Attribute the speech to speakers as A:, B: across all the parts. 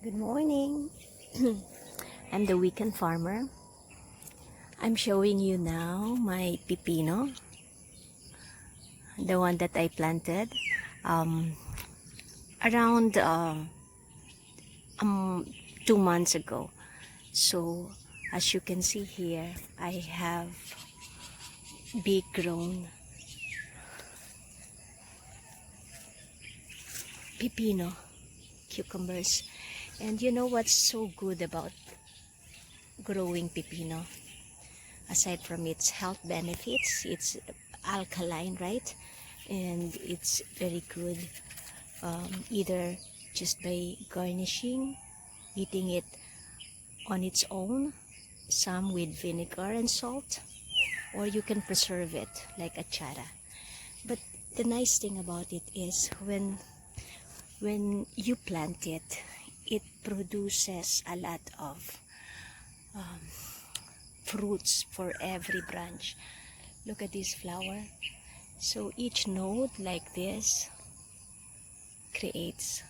A: Good morning. I'm the weekend farmer. I'm showing you now my pipino, the one that I planted um, around 2 months ago. So as you can see here, I have big grown pipino cucumbers. And you know what's so good about growing pipino? Aside from its health benefits, it's alkaline, right? And it's very good either just by garnishing, eating it on its own, some with vinegar and salt, or you can preserve it like achara. But the nice thing about it is when you plant it, it produces a lot of fruits for every branch. Look at this flower. So each node like this creates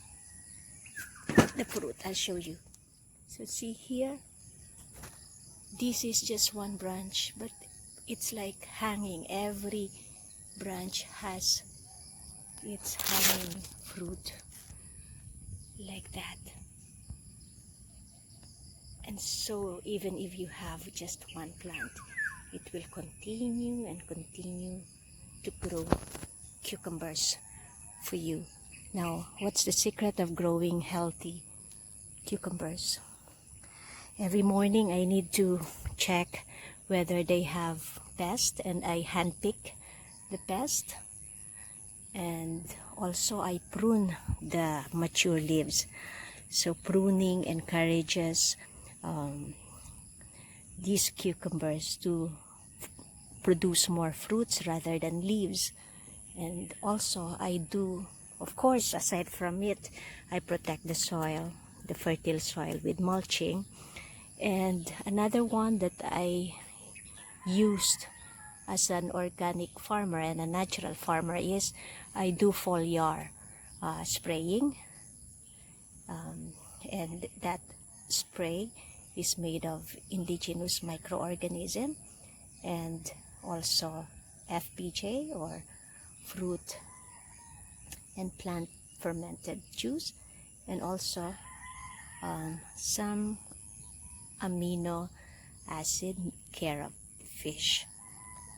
A: the fruit. I'll show you. So see here, this is just one branch, but it's like hanging. Every branch has its hanging fruit like that. And so even if you have just one plant, it will continue and continue to grow cucumbers for you. Now, what's the secret of growing healthy cucumbers? Every morning I need to check whether they have pest, and I handpick the pest, and also I prune the mature leaves. So pruning encourages these cucumbers to produce more fruits rather than leaves. And also I do, of course, aside from it, I protect the soil, the fertile soil, with mulching. And another one that I used as an organic farmer and a natural farmer is I do foliar spraying, and that spray is made of indigenous microorganism and also FPJ, or fruit and plant fermented juice, and also some amino acid carob fish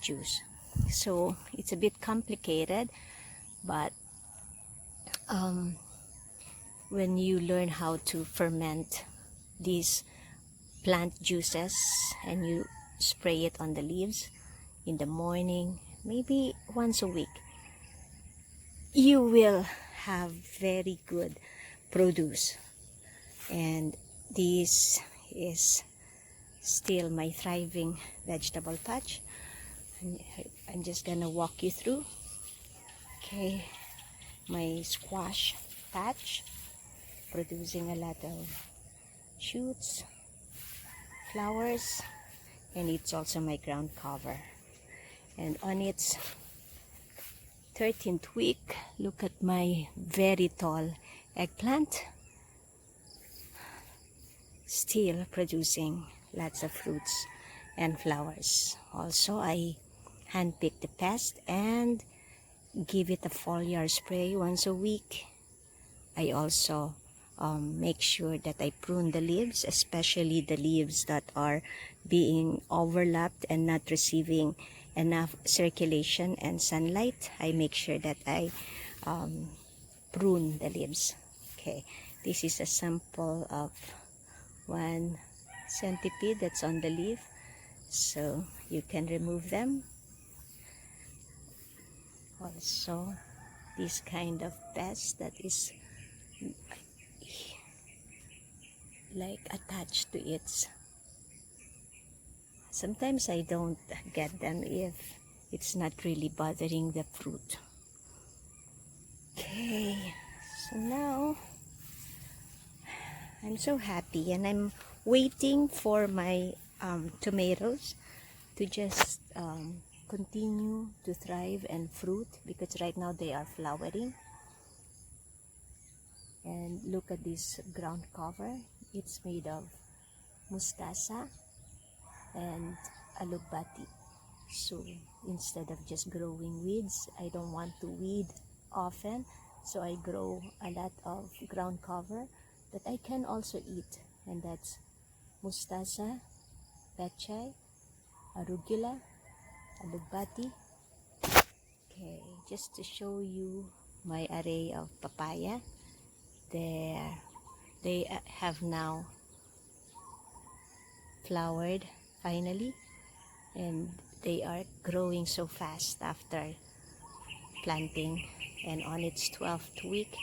A: juice. So it's a bit complicated, but when you learn how to ferment these plant juices and you spray it on the leaves in the morning, maybe once a week, you will have very good produce. And this is still my thriving vegetable patch. I'm just gonna walk you through. Okay, my squash patch producing a lot of shoots, flowers, and it's also my ground cover. And on its 13th week, look at my very tall eggplant, still producing lots of fruits and flowers. Also, I handpick the pest and give it a foliar spray once a week. I also make sure that I prune the leaves, especially the leaves that are being overlapped and not receiving enough circulation and sunlight. I make sure that I prune the leaves. Okay, this is a sample of one centipede that's on the leaf, so you can remove them. Also, this kind of pest that is like attached to its, sometimes I don't get them if it's not really bothering the fruit. Okay, so now I'm so happy, and I'm waiting for my tomatoes to just continue to thrive and fruit, because right now they are flowering. And look at this ground cover. It's made of mustasa and alugbati. So instead of just growing weeds, I don't want to weed often, so I grow a lot of ground cover that I can also eat, and that's mustasa, pechay, arugula, alugbati. Okay, just to show you my array of papaya. There, they have now flowered finally, and they are growing so fast after planting. And on its 12th week,